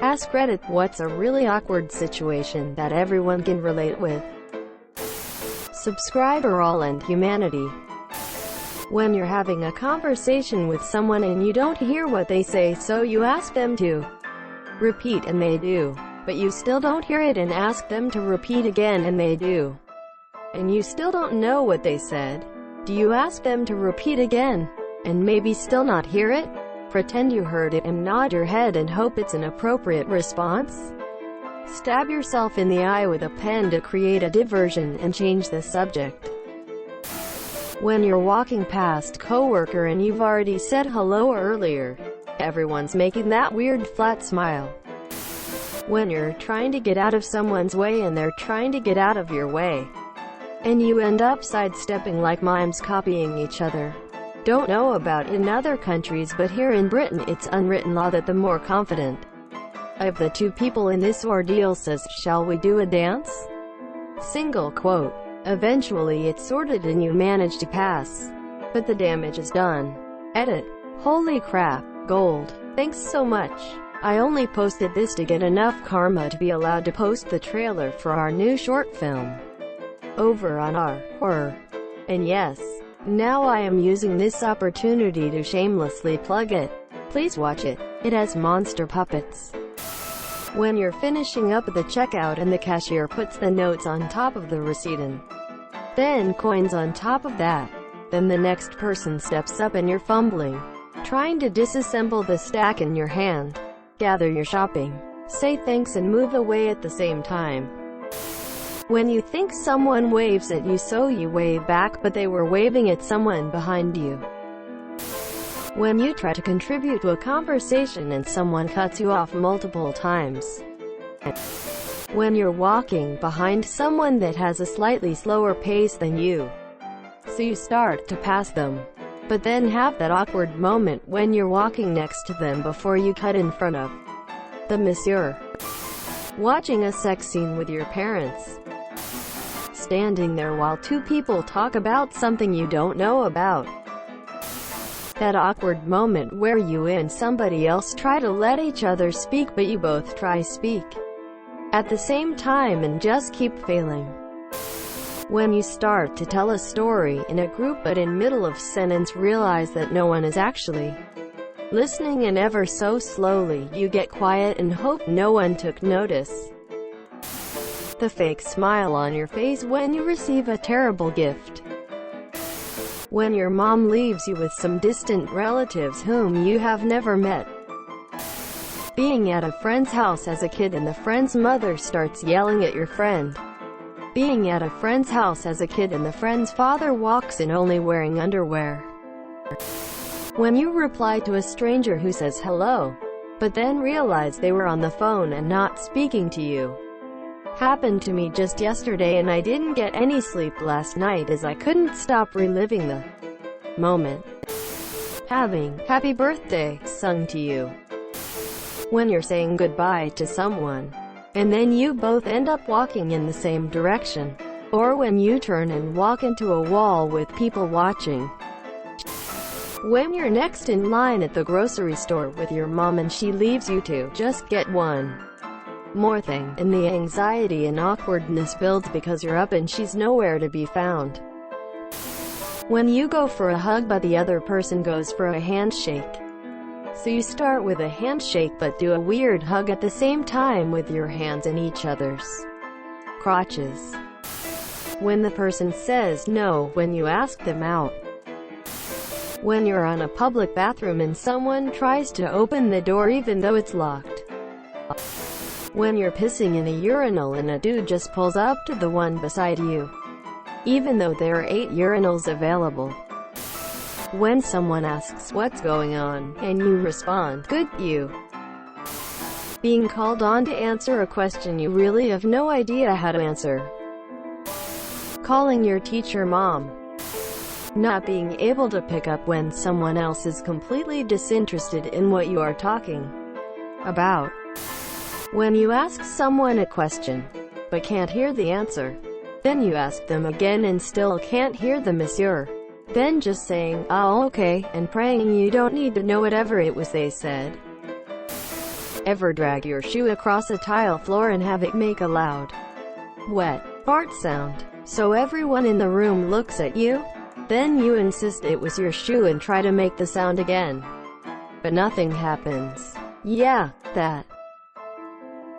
Ask Reddit, what's a really awkward situation that everyone can relate with? Subscribe or all end humanity. When you're having a conversation with someone and you don't hear what they say, so you ask them to repeat and they do. But you still don't hear it and ask them to repeat again and they do. And you still don't know what they said. Do you ask them to repeat again, and maybe still not hear it? Pretend you heard it and nod your head and hope it's an appropriate response? Stab yourself in the eye with a pen to create a diversion and change the subject. When you're walking past coworker and you've already said hello earlier, everyone's making that weird flat smile. When you're trying to get out of someone's way and they're trying to get out of your way, and you end up sidestepping like mimes copying each other. Don't know about in other countries, but here in Britain it's unwritten law that the more confident of the two people in this ordeal says, "Shall we do a dance?" Single quote. Eventually it's sorted and you manage to pass. But the damage is done. Edit. Holy crap. Gold. Thanks so much. I only posted this to get enough karma to be allowed to post the trailer for our new short film over on our horror. And yes, now I am using this opportunity to shamelessly plug it. Please watch it. It has monster puppets. When you're finishing up the checkout and the cashier puts the notes on top of the receipt and then coins on top of that, then the next person steps up and you're fumbling, trying to disassemble the stack in your hand. Gather your shopping, say thanks and move away at the same time. When you think someone waves at you, so you wave back, but they were waving at someone behind you. When you try to contribute to a conversation and someone cuts you off multiple times. When you're walking behind someone that has a slightly slower pace than you, so you start to pass them, but then have that awkward moment when you're walking next to them before you cut in front of the monsieur. Watching a sex scene with your parents. Standing there while two people talk about something you don't know about. That awkward moment where you and somebody else try to let each other speak but you both try speak at the same time and just keep failing. When you start to tell a story in a group but in middle of sentence realize that no one is actually listening and ever so slowly you get quiet and hope no one took notice. The fake smile on your face when you receive a terrible gift. When your mom leaves you with some distant relatives whom you have never met. Being at a friend's house as a kid and the friend's mother starts yelling at your friend. Being at a friend's house as a kid and the friend's father walks in only wearing underwear. When you reply to a stranger who says hello, but then realize they were on the phone and not speaking to you. Happened to me just yesterday and I didn't get any sleep last night as I couldn't stop reliving the moment. Having "Happy Birthday" sung to you. When you're saying goodbye to someone, and then you both end up walking in the same direction. Or when you turn and walk into a wall with people watching. When you're next in line at the grocery store with your mom and she leaves you to just get one more thing, and the anxiety and awkwardness builds because you're up and she's nowhere to be found. When you go for a hug but the other person goes for a handshake. So you start with a handshake but do a weird hug at the same time with your hands in each other's crotches. When the person says no when you ask them out. When you're on a public bathroom and someone tries to open the door even though it's locked. When you're pissing in a urinal and a dude just pulls up to the one beside you, even though there are 8 urinals available. When someone asks what's going on, and you respond, "Good, you." Being called on to answer a question you really have no idea how to answer. Calling your teacher mom. Not being able to pick up when someone else is completely disinterested in what you are talking about. When you ask someone a question, but can't hear the answer. Then you ask them again and still can't hear the monsieur. Then just saying, "Oh okay," and praying you don't need to know whatever it was they said. Ever drag your shoe across a tile floor and have it make a loud, wet fart sound, so everyone in the room looks at you? Then you insist it was your shoe and try to make the sound again. But nothing happens. Yeah, that